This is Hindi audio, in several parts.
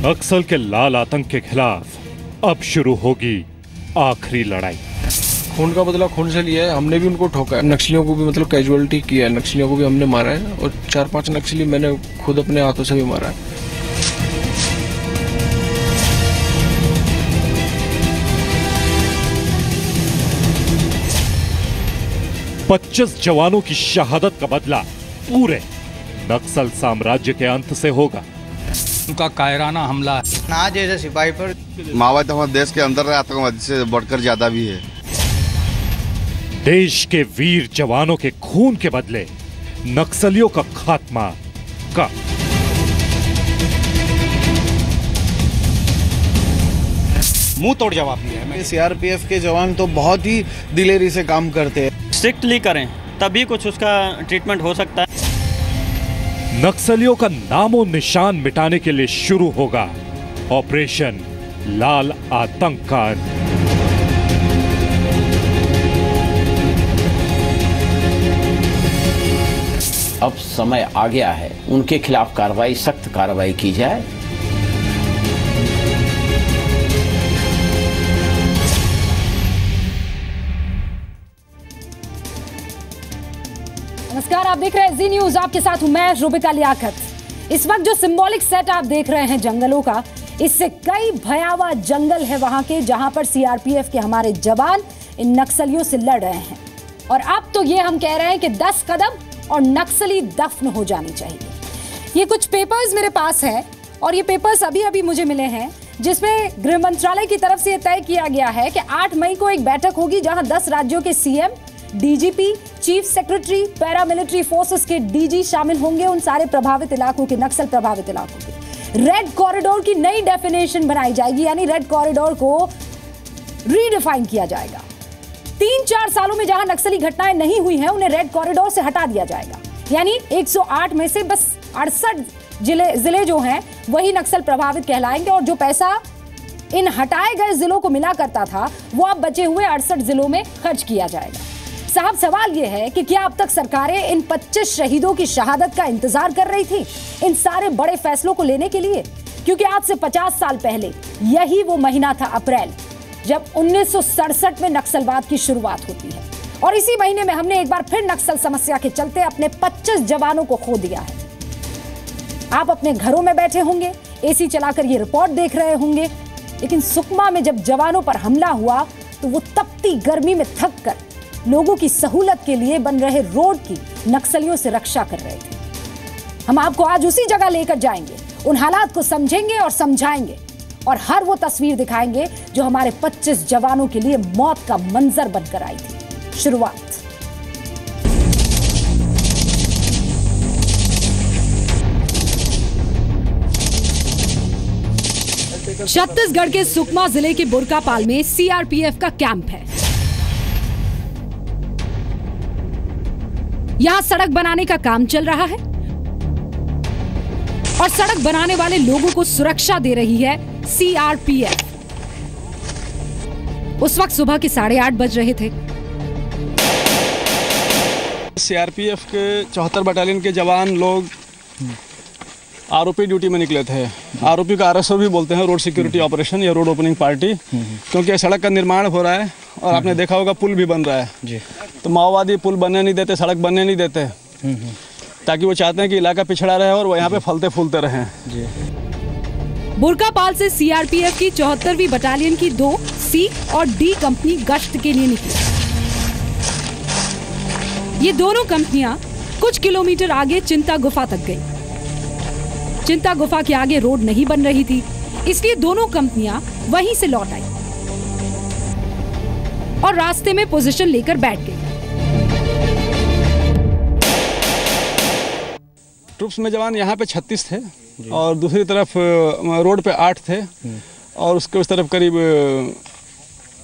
नक्सल के लाल आतंक के खिलाफ अब शुरू होगी आखिरी लड़ाई। खून का बदला खून से लिया है। हमने भी उनको ठोका है, नक्सलियों को भी मतलब कैजुअलिटी किया है, नक्सलियों को भी हमने मारा है और 4-5 नक्सली मैंने खुद अपने हाथों से भी मारा है। पच्चीस जवानों की शहादत का बदला पूरे नक्सल साम्राज्य के अंत से होगा। उनका कायराना हमला ना जैसे सिपाही पर माओवादी हमारे देश के अंदर आतंकवादी से बढ़कर ज्यादा भी है। देश के वीर जवानों के खून के बदले नक्सलियों का खात्मा कब? मुंह तोड़ जवाब दिया है। सीआरपीएफ के जवान तो बहुत ही दिलेरी से काम करते हैं। स्ट्रिक्टली करें तभी कुछ उसका ट्रीटमेंट हो सकता है। नक्सलियों का नामो निशान मिटाने के लिए शुरू होगा ऑपरेशन लाल आतंक का अंत। अब समय आ गया है, उनके खिलाफ कार्रवाई, सख्त कार्रवाई की जाए। नमस्कार, आप देख रहे हैं जी न्यूज। आपके साथ हूं मैं रुबिका लियाकत। इस वक्त जो सिंबॉलिक सेट आप देख रहे हैं जंगलों का, इससे कई भयावह जंगल है वहां के, जहां पर सीआरपीएफ के हमारे जवान इन नक्सलियों से लड़ रहे हैं। और अब तो ये हम कह रहे हैं कि 10 कदम और नक्सली दफन हो जानी चाहिए। ये कुछ पेपर्स मेरे पास है और ये पेपर्स अभी अभी मुझे मिले हैं, जिसमें गृह मंत्रालय की तरफ से तय किया गया है कि 8 मई को एक बैठक होगी जहां 10 राज्यों के CM, DGP, chief secretary, paramilitary forces के डीजी शामिल होंगे। उन सारे प्रभावित इलाकों के, नक्सल प्रभावित इलाकों के रेड कॉरिडोर की नई डेफिनेशन बनाई जाएगी, यानी रेड कॉरिडोर को रीडिफाइन किया जाएगा। 3-4 सालों में जहां नक्सली घटनाएं नहीं हुई हैं, उन्हें रेड कॉरिडोर से हटा दिया जाएगा। यानी 108 में से बस 68 जिले जो हैं वही नक्सल प्रभावित कहलाएंगे और जो पैसा इन हटाए गए जिलों को मिला करता था वो अब बचे हुए 68 जिलों में खर्च किया जाएगा। साहब, सवाल यह है कि क्या अब तक सरकारें इन 25 शहीदों की शहादत का इंतजार कर रही थी इन सारे बड़े फैसलों को लेने के लिए? क्योंकि आज से 50 साल पहले यही वो महीना था अप्रैल, जब 1967 में नक्सलवाद की शुरुआत होती है। और इसी महीने में हमने एक बार फिर नक्सल समस्या के चलते अपने 25 जवानों को खो दिया है। आप अपने घरों में बैठे होंगे, एसी चलाकर ये रिपोर्ट देख रहे होंगे, लेकिन सुकमा में जब जवानों पर हमला हुआ तो वो तपती गर्मी में थक कर लोगों की सहूलत के लिए बन रहे रोड की नक्सलियों से रक्षा कर रहे थे। हम आपको आज उसी जगह लेकर जाएंगे, उन हालात को समझेंगे और समझाएंगे और हर वो तस्वीर दिखाएंगे जो हमारे 25 जवानों के लिए मौत का मंजर बनकर आई थी। शुरुआत छत्तीसगढ़ के सुकमा जिले के बुरकापाल में सीआरपीएफ का कैंप है। यहां सड़क बनाने का काम चल रहा है और सड़क बनाने वाले लोगों को सुरक्षा दे रही है सीआरपीएफ। उस वक्त सुबह के 8:30 बज रहे थे। सीआरपीएफ के 74 बटालियन के जवान लोग आरओपी ड्यूटी में निकले थे। आरओपी का आरएसओ भी बोलते हैं, रोड सिक्योरिटी ऑपरेशन या रोड ओपनिंग पार्टी, क्योंकि सड़क का निर्माण हो रहा है और आपने देखा होगा पुल भी बन रहा है जी। तो माओवादी पुल बनने नहीं देते, सड़क बनने नहीं देते, ताकि वो चाहते हैं कि इलाका पिछड़ा रहे और वो यहाँ पे फलते फूलते रहें जी। बुरकापाल से सीआरपीएफ की 74वीं बटालियन की 2 सी और डी कंपनी गश्त के लिए निकली। ये दोनों कंपनियां कुछ किलोमीटर आगे चिंता गुफा तक गई। चिंता गुफा के आगे रोड नहीं बन रही थी, इसलिए दोनों कंपनियां वहीं से लौट आई और रास्ते में पोजीशन लेकर बैठ गई। ट्रुप्स में जवान यहाँ पे 36 थे और दूसरी तरफ रोड पे 8 थे और उसके उस तरफ करीब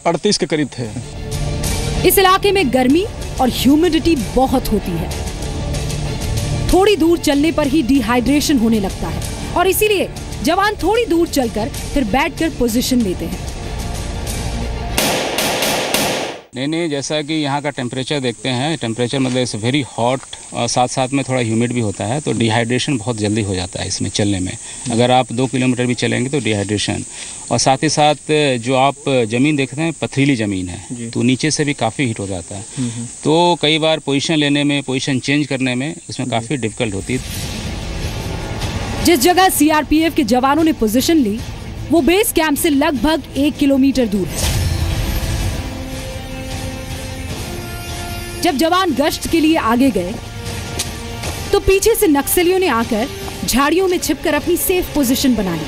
38 के करीब थे। इस इलाके में गर्मी और ह्यूमिडिटी बहुत होती है। थोड़ी दूर चलने पर ही डिहाइड्रेशन होने लगता है और इसीलिए जवान थोड़ी दूर चलकर फिर बैठकर पोजीशन लेते हैं। नहीं, जैसा कि यहाँ का टेम्परेचर देखते हैं, टेम्परेचर मतलब इट्स वेरी हॉट और साथ साथ में थोड़ा ह्यूमिड भी होता है, तो डिहाइड्रेशन बहुत जल्दी हो जाता है इसमें चलने में। अगर आप 2 किलोमीटर भी चलेंगे तो डिहाइड्रेशन, और साथ ही साथ जो आप ज़मीन देखते हैं पथरीली ज़मीन है, तो नीचे से भी काफ़ी हीट हो जाता है, तो कई बार पोजीशन लेने में, पोजीशन चेंज करने में इसमें काफ़ी डिफ़िकल्ट होती है। जिस जगह सीआरपीएफ के जवानों ने पोजीशन ली वो बेस कैंप से लगभग 1 किलोमीटर दूर है। जब जवान गश्त के लिए आगे गए तो पीछे से नक्सलियों ने आकर झाड़ियों में छिपकर अपनी सेफ पोजीशन बना ली।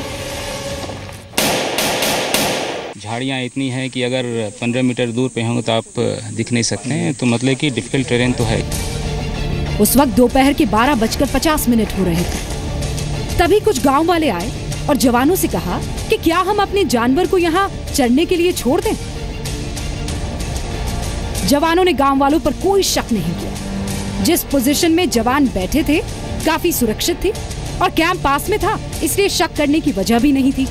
झाड़ियाँ इतनी हैं कि अगर 15 मीटर दूर पे होंगे तो आप दिख नहीं सकते हैं, तो मतलब कि डिफिकल्ट टेरेन तो है। उस वक्त दोपहर के 12:50 हो रहे थे। तभी कुछ गांव वाले आए और जवानों से कहा कि क्या हम अपने जानवर को यहाँ चरने के लिए छोड़ दें। जवानों ने गांव वालों पर कोई शक नहीं किया। जिस पोजीशन में जवान बैठे थे काफी सुरक्षित थी और कैंप पास में था, इसलिए शक करने की वजह भी नहीं थी।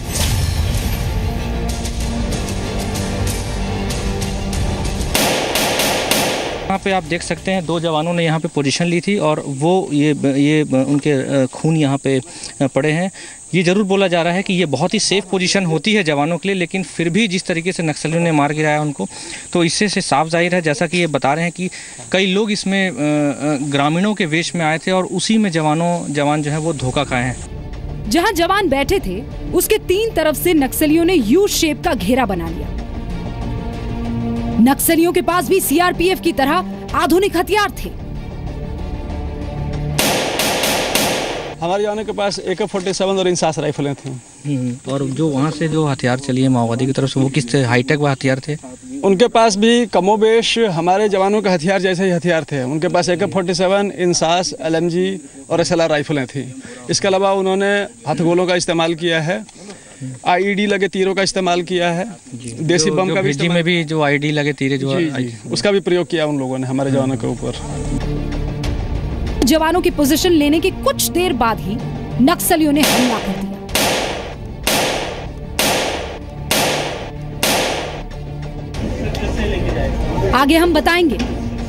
यहाँ पे आप देख सकते हैं 2 जवानों ने यहाँ पे पोजीशन ली थी और वो ये उनके खून यहाँ पे पड़े हैं। ये जरूर बोला जा रहा है कि ये बहुत ही सेफ पोजीशन होती है जवानों के लिए, लेकिन फिर भी जिस तरीके से नक्सलियों ने मार गिराया उनको, तो इससे से साफ जाहिर है, जैसा कि ये बता रहे हैं कि कई लोग इसमें ग्रामीणों के वेश में आए थे और उसी में जवान जो है वो धोखा खाए हैं। जहाँ जवान बैठे थे उसके 3 तरफ से नक्सलियों ने यू शेप का घेरा बना लिया। नक्सलियों के पास भी सीआरपीएफ की तरह आधुनिक हथियार थे। हमारे जवानों के पास AK-47 और इंसास राइफलें थी। और जो वहाँ से जो हथियार चली है माओवादी की तरफ से, वो किस हाईटेक हथियार थे? उनके पास भी कमोबेश हमारे जवानों के हथियार जैसे ही हथियार थे। उनके पास AK-47, इंसास, LMG और SLR राइफलें थी। इसके अलावा उन्होंने हथगोलों का इस्तेमाल किया है, IED लगे तीरों का इस्तेमाल किया है, देसी बम का भी में भी जो IED लगे तीरे जो उसका भी प्रयोग किया उन लोगों ने हमारे जवानों के ऊपर। जवानों की पोजीशन लेने के कुछ देर बाद ही नक्सलियों ने हमला कर दिया। आगे हम बताएंगे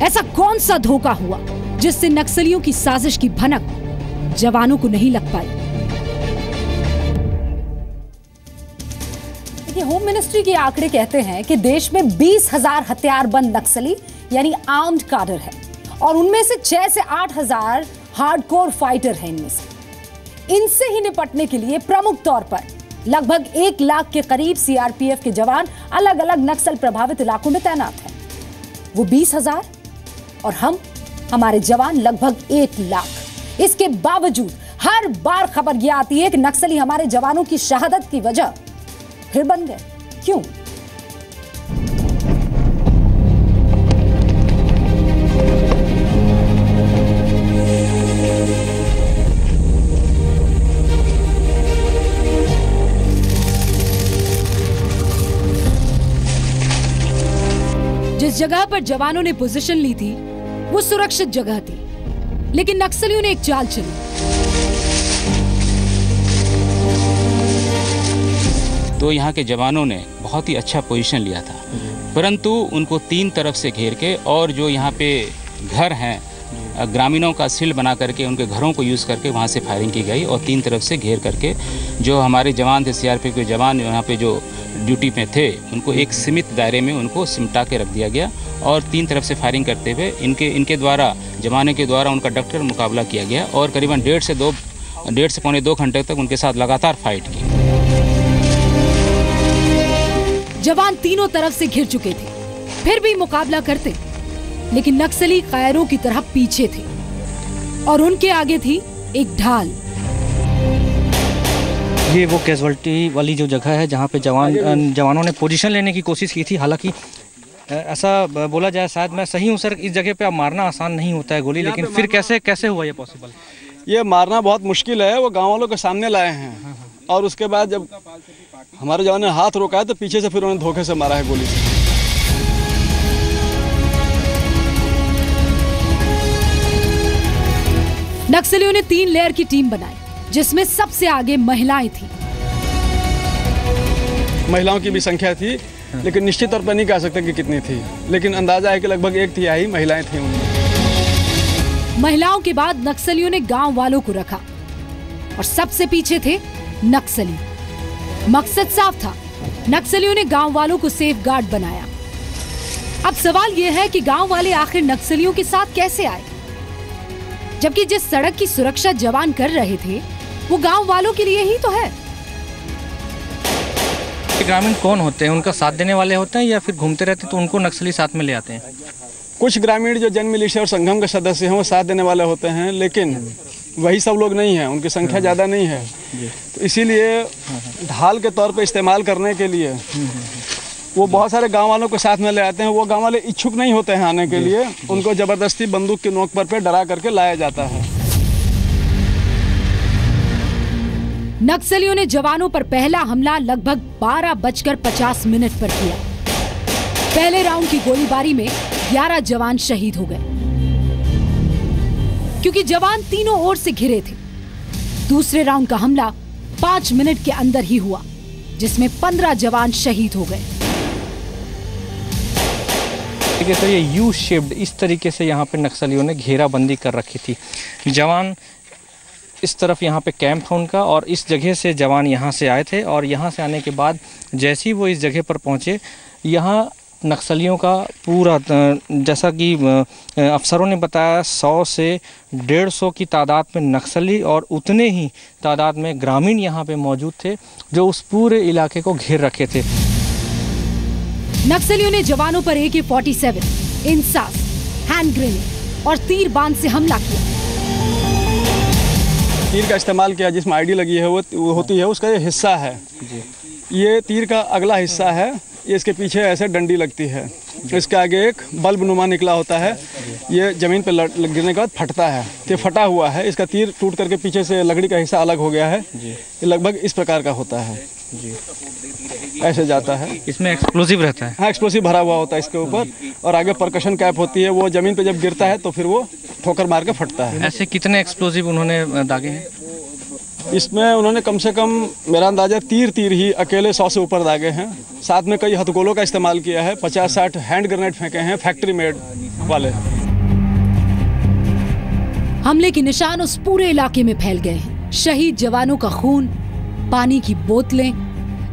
ऐसा कौन सा धोखा हुआ जिससे नक्सलियों की साजिश की भनक जवानों को नहीं लग पाई। होम मिनिस्ट्री के आंकड़े कहते हैं कि देश में 20,000 हथियारबंद नक्सली यानी आर्म्ड काडर है और उनमें से 6 से 8,000 हार्डकोर फाइटर हैं। इनसे ही निपटने के लिए प्रमुख तौर पर लगभग 1 लाख के करीब सीआरपीएफ के जवान अलग अलग नक्सल प्रभावित इलाकों में तैनात हैं। वो 20,000 और हमारे जवान लगभग 1 लाख। इसके बावजूद हर बार खबर यह आती है कि नक्सली हमारे जवानों की शहादत की वजह फिर बन गए। क्यों? जिस जगह पर जवानों ने पोजीशन ली थी वो सुरक्षित जगह थी, लेकिन नक्सलियों ने एक चाल चली। तो यहाँ के जवानों ने बहुत ही अच्छा पोजीशन लिया था, परंतु उनको 3 तरफ से घेर के, और जो यहाँ पे घर हैं ग्रामीणों का सील बना करके उनके घरों को यूज़ करके वहाँ से फायरिंग की गई और 3 तरफ से घेर करके जो हमारे जवान थे, सीआरपीएफ के जवान यहाँ पे जो ड्यूटी में थे, उनको एक सीमित दायरे में उनको सिमटा के रख दिया गया और 3 तरफ से फायरिंग करते हुए इनके द्वारा, जवानों के द्वारा उनका डटकर मुकाबला किया गया और करीबन 1.5 से पौने 2 घंटे तक उनके साथ लगातार फाइट की। जवान तीनों तरफ से घिर चुके थे, फिर भी मुकाबला करते, लेकिन नक्सली कायरों की तरह पीछे थे और उनके आगे थी एक ढाल। ये वो कैजुअल्टी वाली जो जगह है जहाँ पे जवानों ने पोजीशन लेने की कोशिश की थी। हालांकि ऐसा बोला जाए, शायद मैं सही हूँ सर, इस जगह पे अब मारना आसान नहीं होता है गोली, लेकिन फिर कैसे हुआ ये पॉसिबल? ये मारना बहुत मुश्किल है। वो गाँव वालों के सामने लाए हैं और उसके बाद जब हमारे जवान ने हाथ रोका है तो पीछे से फिर उन्होंने धोखे से मारा है गोली से। नक्सलियों ने 3 लेयर की टीम बनाई जिसमें सबसे आगे महिलाएं थीं। महिलाओं की भी संख्या थी लेकिन निश्चित तौर पर नहीं कह सकते कि कितनी थी, लेकिन अंदाजा है कि लगभग 1/3 महिलाएं थी उनमें। महिलाओं के बाद नक्सलियों ने गांव वालों को रखा और सबसे पीछे थे नक्सली। मकसद साफ था, नक्सलियों ने गांव वालों को सेफ गार्ड बनाया। अब सवाल यह है कि गांव वाले आखिर नक्सलियों के साथ कैसे आए, जबकि जिस सड़क की सुरक्षा जवान कर रहे थे वो गांव वालों के लिए ही तो है। ग्रामीण कौन होते हैं, उनका साथ देने वाले होते हैं या फिर घूमते रहते तो उनको नक्सली साथ में ले आते हैं? कुछ ग्रामीण जो जन मिलिशिया और संगम के सदस्य हैं वो साथ देने वाले होते हैं, लेकिन वही सब लोग नहीं हैं, उनकी संख्या ज़्यादा नहीं है। तो इसीलिए ढाल के तौर पे इस्तेमाल करने के लिए वो बहुत सारे गांव वालों को साथ में ले आते हैं। वो गांव वाले इच्छुक नहीं होते हैं आने के लिए, उनको ज़बरदस्ती बंदूक की नोक पर पे डरा करके लाया जाता है। नक्सलियों ने जवानों पर पहला हमला लगभग 12:50 पर किया। पहले राउंड की गोलीबारी में 11 जवान शहीद हो गए, क्योंकि जवान तीनों ओर से घिरे थे। दूसरे राउंड का हमला 5 मिनट के अंदर ही हुआ, जिसमें 15 जवान शहीद हो गए। तो ये यू शेप्ड इस तरीके से यहाँ पे नक्सलियों ने घेराबंदी कर रखी थी। जवान इस तरफ यहाँ पे कैंप है उनका, और इस जगह से जवान यहाँ से आए थे, और यहाँ से आने के बाद जैसे ही वो इस जगह पर पहुँचे, यहाँ नक्सलियों का पूरा, जैसा कि अफसरों ने बताया, 100 से 150 की तादाद में नक्सली और उतने ही तादाद में ग्रामीण यहाँ पे मौजूद थे, जो उस पूरे इलाके को घेर रखे थे। नक्सलियों ने जवानों पर AK-47, इंसास, हैंड ग्रेनेड और तीर बांध से हमला किया। तीर का इस्तेमाल किया, जिसमें आईडी लगी है वो होती है, उसका ये हिस्सा है। ये तीर का अगला हिस्सा है, ये इसके पीछे ऐसे डंडी लगती है, इसके आगे एक बल्ब नुमा निकला होता है, ये ज़मीन पर गिरने के बाद फटता है। ये फटा हुआ है, इसका तीर टूट करके पीछे से लकड़ी का हिस्सा अलग हो गया है। ये लगभग इस प्रकार का होता है, ऐसे जाता है। इसमें एक्सप्लोसिव रहता है? हाँ, एक्सप्लोसिव भरा हुआ होता है इसके ऊपर, और आगे परकशन कैप होती है। वो ज़मीन पर जब गिरता है तो फिर वो ठोकर मार के फटता है। ऐसे कितने एक्सप्लोसिव उन्होंने दागे हैं? इसमें उन्होंने कम से कम, मेरा अंदाजा 30 ही अकेले 100 से ऊपर दागे हैं। साथ में कई हथगोलों का इस्तेमाल किया है, 50-60 हैंड ग्रेनेड फेंके हैं, फैक्ट्री मेड वाले। हमले के निशान उस पूरे इलाके में फैल गए हैं। शहीद जवानों का खून, पानी की बोतलें,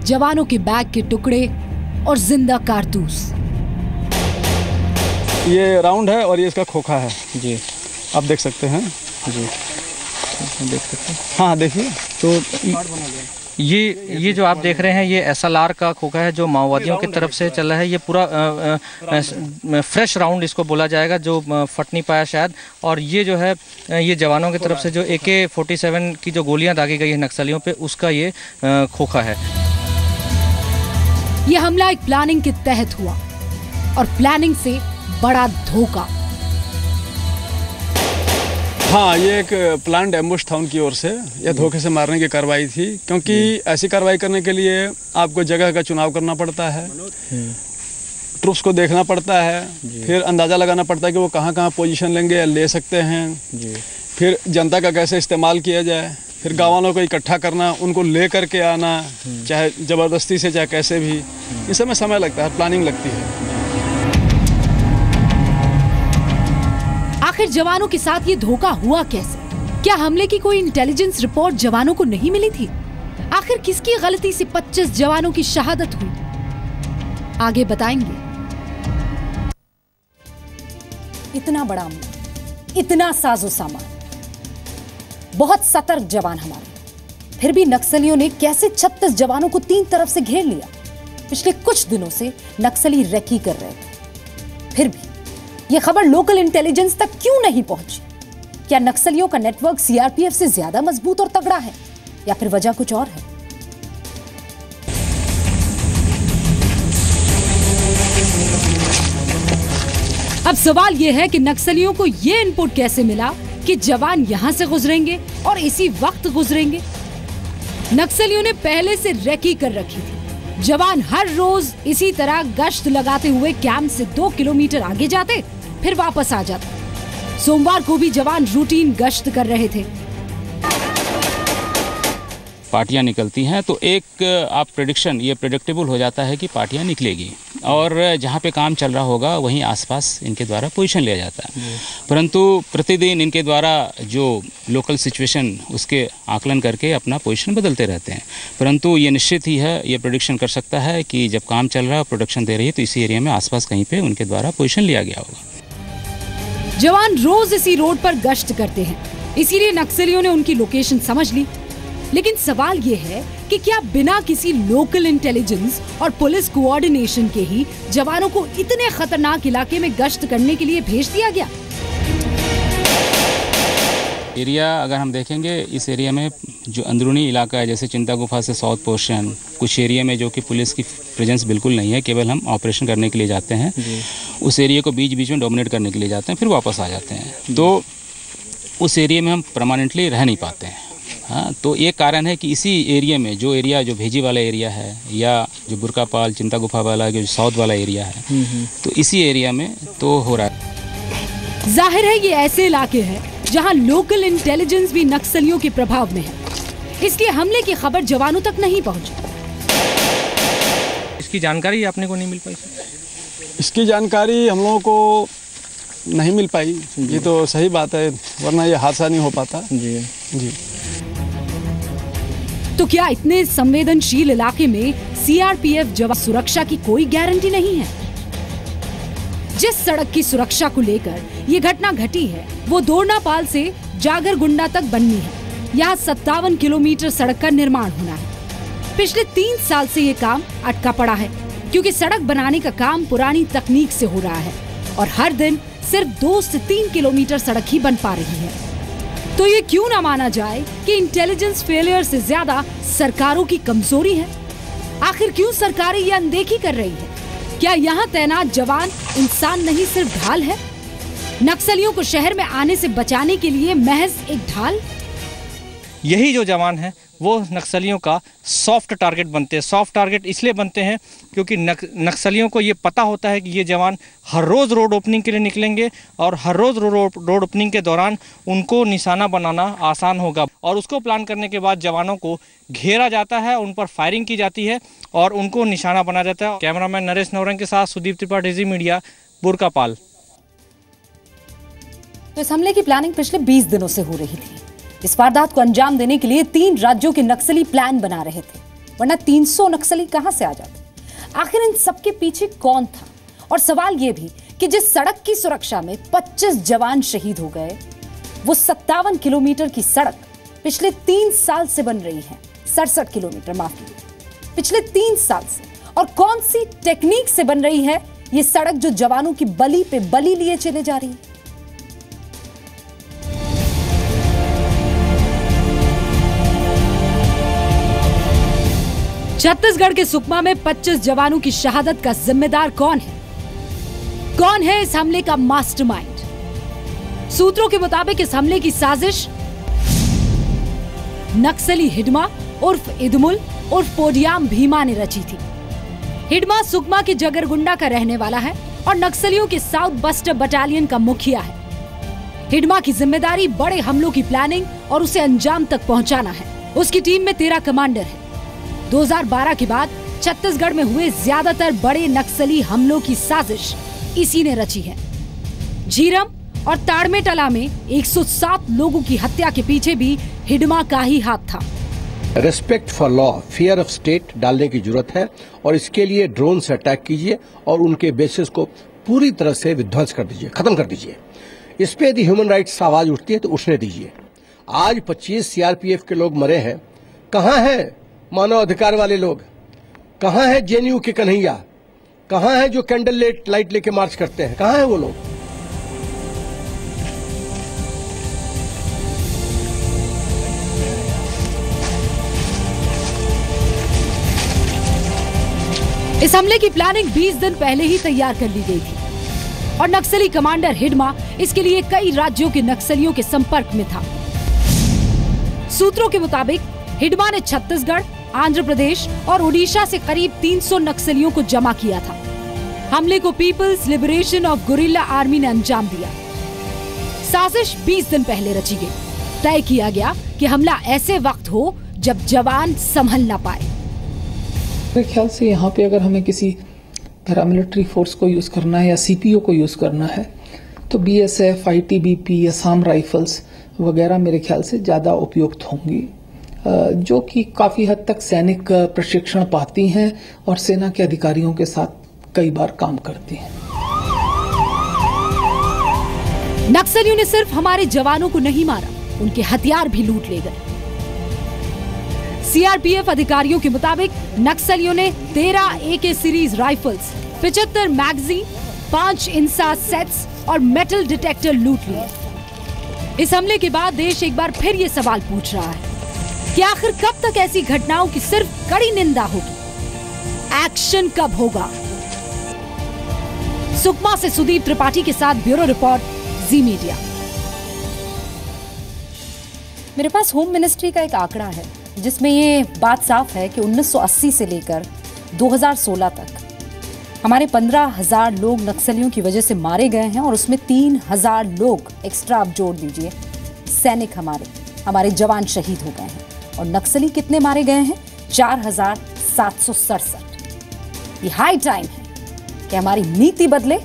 जवानों के बैग के टुकड़े और जिंदा कारतूस। ये राउंड है और ये इसका खोखा है जी, आप देख सकते हैं जी, देख सकते हैं। हाँ देखिए, तो ये जो आप देख रहे हैं, ये SLR का खोखा है जो माओवादियों की तरफ से चला है। ये पूरा फ्रेश राउंड इसको बोला जाएगा, जो फट नहीं पाया शायद। और ये जो है, ये जवानों की तरफ से जो AK-47 की जो गोलियां दागी गई है नक्सलियों पे, उसका ये खोखा है। ये हमला एक प्लानिंग के तहत हुआ, और प्लानिंग से बड़ा धोखा। हाँ, ये एक प्लान्ड एम्बुश था उनकी ओर से। यह धोखे से मारने की कार्रवाई थी, क्योंकि ऐसी कार्रवाई करने के लिए आपको जगह का चुनाव करना पड़ता है, ट्रुप्स को देखना पड़ता है, फिर अंदाज़ा लगाना पड़ता है कि वो कहाँ कहाँ पोजीशन लेंगे या ले सकते हैं, फिर जनता का कैसे इस्तेमाल किया जाए, फिर गाँव वालों को इकट्ठा करना, उनको ले करके आना, चाहे ज़बरदस्ती से चाहे कैसे भी। इस समय समय लगता है, प्लानिंग लगती है। आखिर जवानों के साथ ये धोखा हुआ कैसे? क्या हमले की कोई इंटेलिजेंस रिपोर्ट जवानों को नहीं मिली थी? आखिर किसकी गलती से 25 जवानों की शहादत हुई? आगे बताएंगे। इतना बड़ा हमला, इतना साजो सामान, बहुत सतर्क जवान हमारे, फिर भी नक्सलियों ने कैसे 36 जवानों को 3 तरफ से घेर लिया? पिछले कुछ दिनों से नक्सली रेकी कर रहे थे, फिर भी यह खबर लोकल इंटेलिजेंस तक क्यों नहीं पहुंची? क्या नक्सलियों का नेटवर्क CRPF से ज्यादा मजबूत और तगड़ा है, या फिर वजह कुछ और है? अब सवाल यह है कि नक्सलियों को यह इनपुट कैसे मिला कि जवान यहां से गुजरेंगे और इसी वक्त गुजरेंगे? नक्सलियों ने पहले से रेकी कर रखी थी। जवान हर रोज इसी तरह गश्त लगाते हुए कैंप से 2 किलोमीटर आगे जाते, फिर वापस आ जाते। सोमवार को भी जवान रूटीन गश्त कर रहे थे। पार्टियां निकलती हैं तो एक आप प्रेडिक्शन ये प्रेडिक्टेबल हो जाता है कि पार्टियां निकलेगी और जहां पे काम चल रहा होगा वहीं आसपास इनके द्वारा पोजीशन लिया जाता है। परंतु प्रतिदिन इनके द्वारा जो लोकल सिचुएशन उसके आकलन करके अपना पोजीशन बदलते रहते हैं। परंतु ये निश्चित ही है, ये प्रेडिक्शन कर सकता है कि जब काम चल रहा है, प्रोडक्शन दे रही है तो इसी एरिया में आसपास कहीं पे उनके द्वारा पोजीशन लिया गया होगा। जवान रोज इसी रोड पर गश्त करते हैं, इसीलिए नक्सलियों ने उनकी लोकेशन समझ ली। लेकिन सवाल ये है कि क्या बिना किसी लोकल इंटेलिजेंस और पुलिस कोऑर्डिनेशन के ही जवानों को इतने खतरनाक इलाके में गश्त करने के लिए भेज दिया गया? एरिया अगर हम देखेंगे, इस एरिया में जो अंदरूनी इलाका है जैसे चिंता गुफा से साउथ पोर्शन, कुछ एरिया में जो कि पुलिस की प्रेजेंस बिल्कुल नहीं है, केवल हम ऑपरेशन करने के लिए जाते हैं, उस एरिया को बीच बीच में डोमिनेट करने के लिए जाते हैं, फिर वापस आ जाते हैं। तो उस एरिया में हम परमानेंटली रह नहीं पाते हैं। हाँ, तो एक कारण है कि इसी एरिया में जो भेजी वाला एरिया है या जो बुरकापाल चिंता गुफा वाला जो साउथ वाला एरिया है, तो इसी एरिया में तो हो रहा है। जाहिर है ये ऐसे इलाके हैं जहां लोकल इंटेलिजेंस भी नक्सलियों के प्रभाव में है, इसलिए हमले की खबर जवानों तक नहीं पहुंची। इसकी जानकारी आपने को नहीं मिल पाई? इसकी जानकारी हम लोगों को नहीं मिल पाई, ये तो सही बात है, वरना ये हादसा नहीं हो पाता। जी जी। तो क्या इतने संवेदनशील इलाके में सीआरपीएफ जवान सुरक्षा की कोई गारंटी नहीं है? जिस सड़क की सुरक्षा को लेकर ये घटना घटी है वो दोरनापाल से जागरगुंडा तक बननी है। यहाँ 57 किलोमीटर सड़क का निर्माण होना है। पिछले 3 साल से ये काम अटका पड़ा है क्योंकि सड़क बनाने का काम पुरानी तकनीक से हो रहा है और हर दिन सिर्फ 2 से 3 किलोमीटर सड़क ही बन पा रही है। तो ये क्यों ना माना जाए कि इंटेलिजेंस फेलियर से ज्यादा सरकारों की कमजोरी है? आखिर क्यों सरकारें ये अनदेखी कर रही है? क्या यहाँ तैनात जवान इंसान नहीं सिर्फ ढाल है? नक्सलियों को शहर में आने से बचाने के लिए महज एक ढाल? यही जो जवान है वो नक्सलियों का सॉफ्ट टारगेट बनते हैं। सॉफ्ट टारगेट इसलिए बनते हैं क्योंकि नक्सलियों को ये पता होता है कि ये जवान हर रोज़ रोड ओपनिंग के लिए निकलेंगे और हर रोज़ रोड ओपनिंग के दौरान उनको निशाना बनाना आसान होगा और उसको प्लान करने के बाद जवानों को घेरा जाता है, उन पर फायरिंग की जाती है और उनको निशाना बनाया जाता है। कैमरामैन नरेश नवरंग के साथ सुदीप त्रिपाठी, जी मीडिया, बुरकापाल। तो इस हमले की प्लानिंग पिछले 20 दिनों से हो रही थी। इस वारदात को अंजाम देने के लिए 3 राज्यों के नक्सली प्लान बना रहे थे, वरना 300 नक्सली कहां से आ जाते? आखिर इन सबके पीछे कौन था? और सवाल यह भी कि जिस सड़क की सुरक्षा में 25 जवान शहीद हो गए, वो 57 किलोमीटर की सड़क पिछले 3 साल से बन रही है। 67 किलोमीटर, माफ कीजिए, पिछले 3 साल से। और कौन सी टेक्निक से बन रही है ये सड़क जो जवानों की बलि पे बलि लिए चले जा रही है? छत्तीसगढ़ के सुकमा में 25 जवानों की शहादत का जिम्मेदार कौन है? कौन है इस हमले का मास्टरमाइंड? सूत्रों के मुताबिक इस हमले की साजिश नक्सली हिडमा उर्फ इदमुल उर्फ पोडियाम भीमा ने रची थी। हिडमा सुकमा के जगरगुंडा का रहने वाला है और नक्सलियों के साउथ बस्टर बटालियन का मुखिया है। हिडमा की जिम्मेदारी बड़े हमलों की प्लानिंग और उसे अंजाम तक पहुंचाना है। उसकी टीम में 13 कमांडर है। 2012 के बाद छत्तीसगढ़ में हुए ज्यादातर बड़े नक्सली हमलों की साजिश इसी ने रची है। झीरम और ताड़मेटला में 107 लोगों की हत्या के पीछे भी हिडमा का ही हाथ था। Respect for law, fear of state डालने की जरूरत है और इसके लिए ड्रोन से अटैक कीजिए और उनके बेसिस को पूरी तरह से विध्वंस कर दीजिए, खत्म कर दीजिए। इस पे यदि ह्यूमन राइट्स आवाज उठती है तो उठने दीजिए। आज 25 सीआरपीएफ के लोग मरे हैं, कहां है मानव अधिकार वाले लोग? कहां है जेएनयू के कन्हैया? कहां है जो कैंडल लाइट लेके मार्च करते हैं? कहां है वो लोग? इस हमले की प्लानिंग 20 दिन पहले ही तैयार कर ली गई थी और नक्सली कमांडर हिडमा इसके लिए कई राज्यों के नक्सलियों के संपर्क में था। सूत्रों के मुताबिक हिडमा ने छत्तीसगढ़, आंध्र प्रदेश और ओडिशा से करीब 300 नक्सलियों को जमा किया था। हमले को People's Liberation of Guerrilla Army ने अंजाम दिया। साजिश 20 दिन पहले रची गई। तय किया गया कि हमला ऐसे वक्त हो जब जवान संभल ना पाए। मेरे ख्याल से यहाँ पे अगर हमें किसी पैरामिलिट्री फोर्स को यूज करना है या सीपीओ को यूज करना है तो बीएसएफ, आईटीबीपी, असम राइफल्स वगैरह मेरे ख्याल से ज्यादा उपयुक्त होंगी, जो कि काफी हद तक सैनिक प्रशिक्षण पाती हैं और सेना के अधिकारियों के साथ कई बार काम करती हैं। नक्सलियों ने सिर्फ हमारे जवानों को नहीं मारा, उनके हथियार भी लूट ले गए। सीआरपीएफ अधिकारियों के मुताबिक नक्सलियों ने 13 AK सीरीज राइफल्स, 75 मैगजीन, 5 इंसा सेट्स और मेटल डिटेक्टर लूट लिए। इस हमले के बाद देश एक बार फिर ये सवाल पूछ रहा है कि आखिर कब तक ऐसी घटनाओं की सिर्फ कड़ी निंदा होगी, एक्शन कब होगा? सुकमा से सुदीप त्रिपाठी के साथ ब्यूरो रिपोर्ट, जी मीडिया। मेरे पास होम मिनिस्ट्री का एक आंकड़ा है जिसमें ये बात साफ है कि 1980 से लेकर 2016 तक हमारे 15,000 लोग नक्सलियों की वजह से मारे गए हैं और उसमें 3,000 लोग एक्स्ट्रा आप जोड़ दीजिए सैनिक हमारे जवान शहीद हो गए हैं। और नक्सली कितने मारे गए हैं? 4,767। ये हाई टाइम है कि हमारी नीति बदले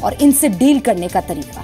और इनसे डील करने का तरीका।